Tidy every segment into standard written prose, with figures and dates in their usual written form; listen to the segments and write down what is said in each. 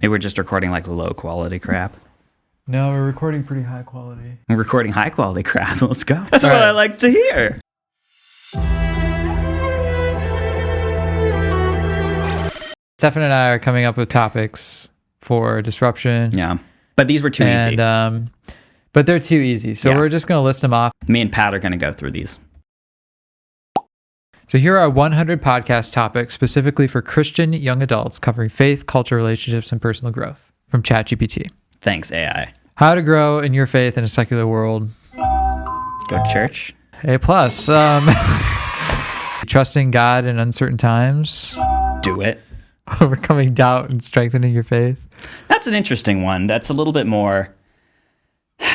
Maybe we're just recording like low quality crap. No, we're recording pretty high quality. We're recording high quality crap. Let's go. That's All what right. I like to hear. Stefan and I are coming up with topics for disruption. Yeah. But these were too easy. But they're too easy. So we're just going to list them off. Me and Pat are going to go through these. So here are 100 podcast topics specifically for Christian young adults covering faith, culture, relationships, and personal growth from ChatGPT. Thanks, AI. How to grow in your faith in a secular world. Go to church. A+. Trusting God in uncertain times. Do it. Overcoming doubt and strengthening your faith. That's an interesting one. That's a little bit more...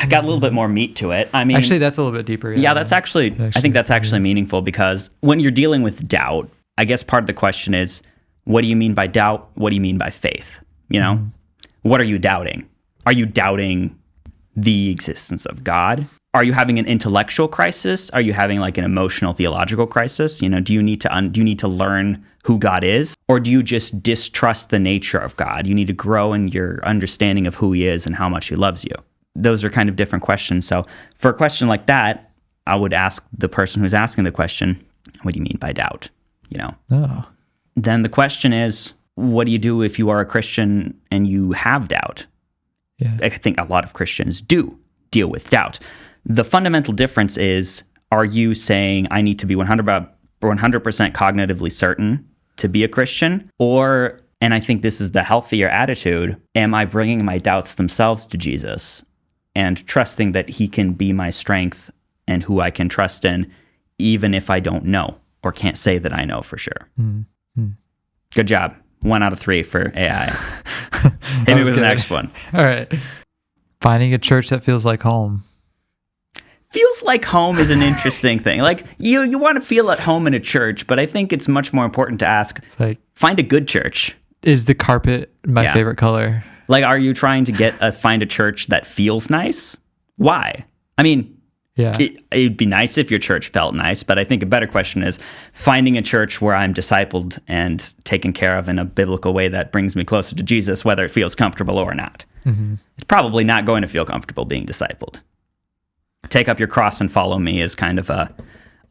Got a little bit more meat to it. I mean, actually, that's a little bit deeper. Yeah, that's actually, I think that's actually meaningful, because when you're dealing with doubt, I guess part of the question is, what do you mean by doubt? What do you mean by faith? You know, What are you doubting? Are you doubting the existence of God? Are you having an intellectual crisis? Are you having like an emotional, theological crisis? You know, do you need to learn who God is, or do you just distrust the nature of God? You need to grow in your understanding of who He is and how much He loves you. Those are kind of different questions. So for a question like that, I would ask the person who's asking the question, what do you mean by doubt? You know? Oh. Then the question is, what do you do if you are a Christian and you have doubt? Yeah. I think a lot of Christians do deal with doubt. The fundamental difference is, are you saying I need to be 100% cognitively certain to be a Christian? Or, and I think this is the healthier attitude, am I bringing my doubts themselves to Jesus and trusting that He can be my strength and who I can trust in, even if I don't know or can't say that I know for sure? Mm-hmm. Good job. 1 out of 3 for AI. Hit me with the next one. All right. Finding a church that feels like home. Feels like home is an interesting thing. Like, you want to feel at home in a church, but I think it's much more important to ask, find a good church. Is the carpet my favorite color? Like, are you trying to find a church that feels nice? Why? I mean, it'd be nice if your church felt nice, but I think a better question is finding a church where I'm discipled and taken care of in a biblical way that brings me closer to Jesus, whether it feels comfortable or not. Mm-hmm. It's probably not going to feel comfortable being discipled. Take up your cross and follow me is kind of a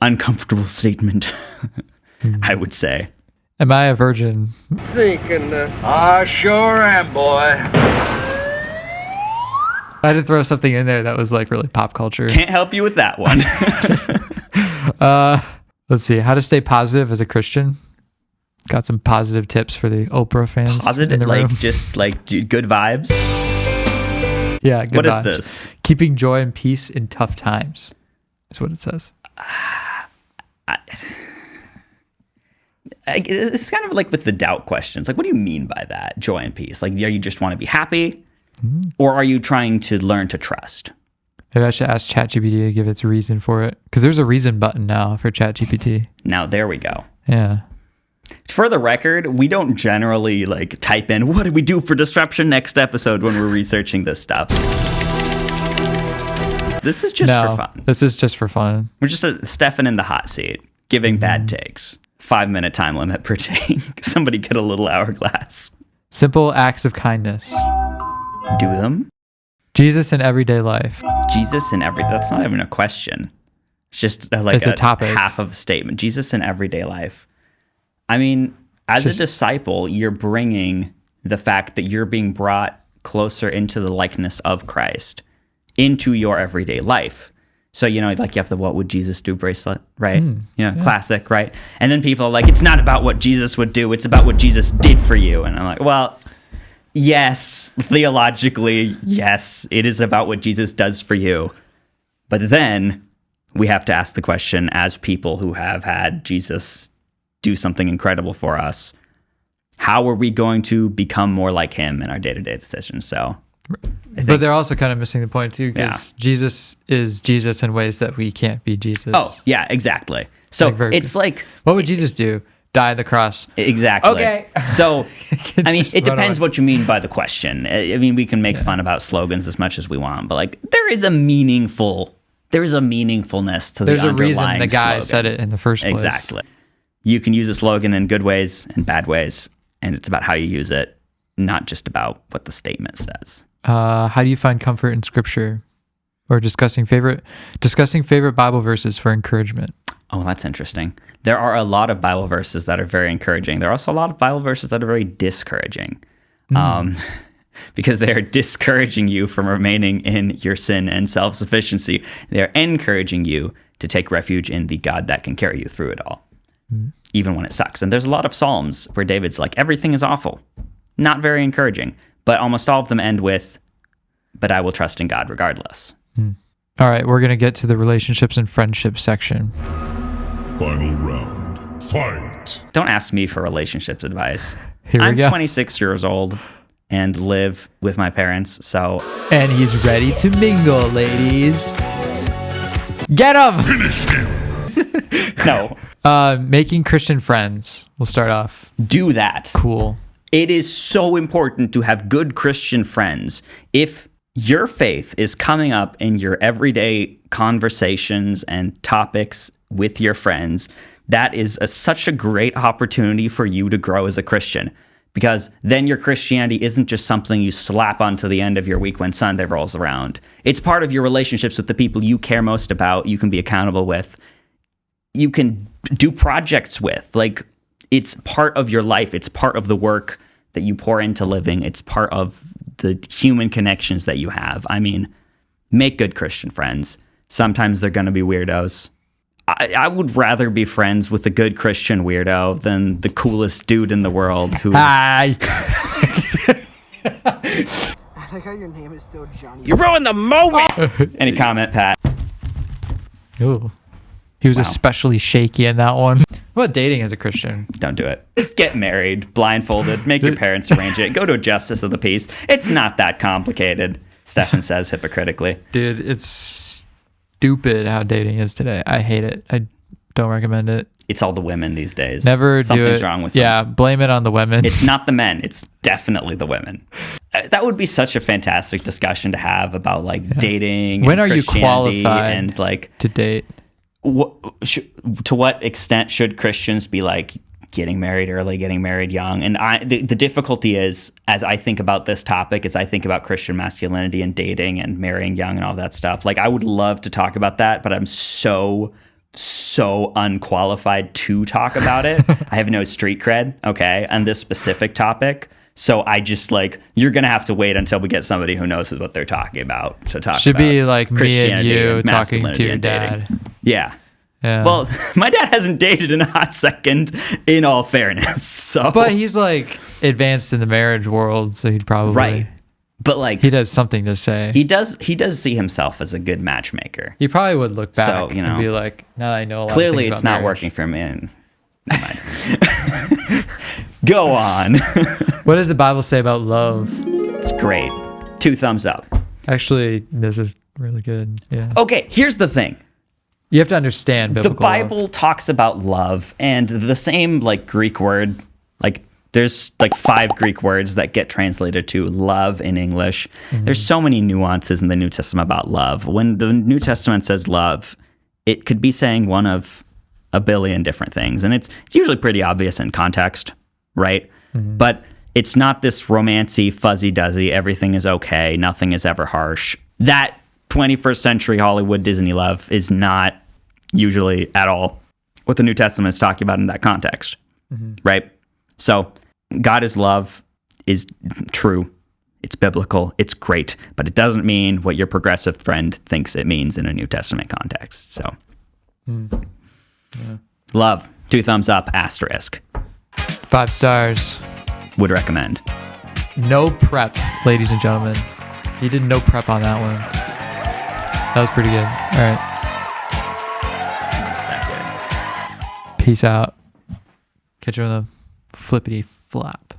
uncomfortable statement, I would say. Am I a virgin? Thinking, I sure am, boy. I had to throw something in there that was like really pop culture. Can't help you with that one. Let's see. How to stay positive as a Christian. Got some positive tips for the Oprah fans. Positive, in the room. just like good vibes. Yeah, good What vibes. is this? Keeping joy and peace in tough times. That's what it says. It's kind of like with the doubt questions. Like, what do you mean by that? Joy and peace. Like, do you just want to be happy? Mm-hmm. Or are you trying to learn to trust? Maybe I should ask ChatGPT to give its reason for it. Because there's a reason button now for ChatGPT. Now, there we go. Yeah. For the record, we don't generally like type in, what do we do for disruption next episode when we're researching this stuff. This is just for fun. This is just for fun. We're just Stefan in the hot seat, giving bad takes. 5-minute time limit per take. Somebody get a little hourglass. Simple acts of kindness. Do them. Jesus in everyday life. Jesus in that's not even a question. It's just it's a topic. Half of a statement. Jesus in everyday life. I mean, as a disciple, you're bringing the fact that you're being brought closer into the likeness of Christ into your everyday life. So, you know, like you have the "What would Jesus do" bracelet, right? Classic, right? And then people are like, it's not about what Jesus would do, it's about what Jesus did for you. And I'm like, well, yes, theologically, yes, it is about what Jesus does for you. But then we have to ask the question, as people who have had Jesus do something incredible for us, how are we going to become more like Him in our day-to-day decisions? So, but they're also kind of missing the point too, because Jesus is Jesus in ways that we can't be Jesus. Oh, yeah, exactly. So it's like, what would Jesus do? Die on the cross. Exactly. Okay. So, I mean, it depends what you mean by the question. I mean, we can make fun about slogans as much as we want, but like, there is a meaningfulness to the underlying There's a reason the guy slogan. said it in the first place. Exactly. You can use a slogan in good ways and bad ways, and it's about how you use it. not just about what the statement says. How do you find comfort in Scripture, or discussing favorite Bible verses for encouragement? Oh, that's interesting. There are a lot of Bible verses that are very encouraging. There are also a lot of Bible verses that are very discouraging, because they are discouraging you from remaining in your sin and self-sufficiency. They are encouraging you to take refuge in the God that can carry you through it all, even when it sucks. And there's a lot of Psalms where David's like, everything is awful. Not very encouraging, but almost all of them end with, but I will trust in God regardless. All right, we're going to get to the relationships and friendships section. Final round. Fight. Don't ask me for relationships advice. I'm 26 years old and live with my parents, so... And he's ready to mingle, ladies. Get him! Finish him. No. Making Christian friends. We'll start off. Do that. Cool. It is so important to have good Christian friends. If your faith is coming up in your everyday conversations and topics with your friends, that is such a great opportunity for you to grow as a Christian, because then your Christianity isn't just something you slap onto the end of your week when Sunday rolls around. It's part of your relationships with the people you care most about, you can be accountable with, you can do projects with. Like, it's part of your life. It's part of the work that you pour into living. It's part of the human connections that you have. I mean, make good Christian friends. Sometimes they're going to be weirdos. I would rather be friends with a good Christian weirdo than the coolest dude in the world who... Hi. I like how your name is still Johnny. You ruined the moment! Any comment, Pat? Ooh. He was especially shaky in that one. What about dating as a Christian? Don't do it. Just get married, blindfolded, make your parents arrange it, go to a justice of the peace. It's not that complicated, Stefan says hypocritically. Dude, it's stupid how dating is today. I hate it. I don't recommend it. It's all the women these days. Never do it. Something's wrong with them. Yeah, blame it on the women. It's not the men. It's definitely the women. That would be such a fantastic discussion to have about dating. When and are you Christianity qualified and to date? To what extent should Christians be getting married early, getting married young? And the difficulty is, as I think about this topic, as I think about Christian masculinity and dating and marrying young and all that stuff, I would love to talk about that, but I'm so unqualified to talk about it. I have no street cred, okay, on this specific topic. So I just you're going to have to wait until we get somebody who knows what they're talking about to talk Should about. be like me and you and talking to your and dad. dating. Yeah. Yeah. Well, my dad hasn't dated in a hot second, in all fairness. So, but he's advanced in the marriage world, so he'd probably right. But he'd have something to say. He does see himself as a good matchmaker. He probably would look back So, and be like, now that I know a lot clearly of things it's about not marriage. working for me. And never mind. Go on. What does the Bible say about love? It's great. 2 thumbs up. Actually, this is really good. Yeah. Okay, here's the thing. You have to understand biblical The Bible love. talks about love, and the same Greek word, there's 5 Greek words that get translated to love in English. Mm-hmm. There's so many nuances in the New Testament about love. When the New Testament says love, it could be saying one of a billion different things, and it's usually pretty obvious in context, right? Mm-hmm. But it's not this romancy, fuzzy-duzzy, everything is okay, nothing is ever harsh. That 21st century Hollywood Disney love is not usually at all what the New Testament is talking about in that context, right? So God is love is true. It's biblical. It's great. But it doesn't mean what your progressive friend thinks it means in a New Testament context. So love, 2 thumbs up, asterisk. 5 stars. Would recommend. No prep, ladies and gentlemen. He did no prep on that one. That was pretty good. All right. Peace out. Catch you on the flippity flap.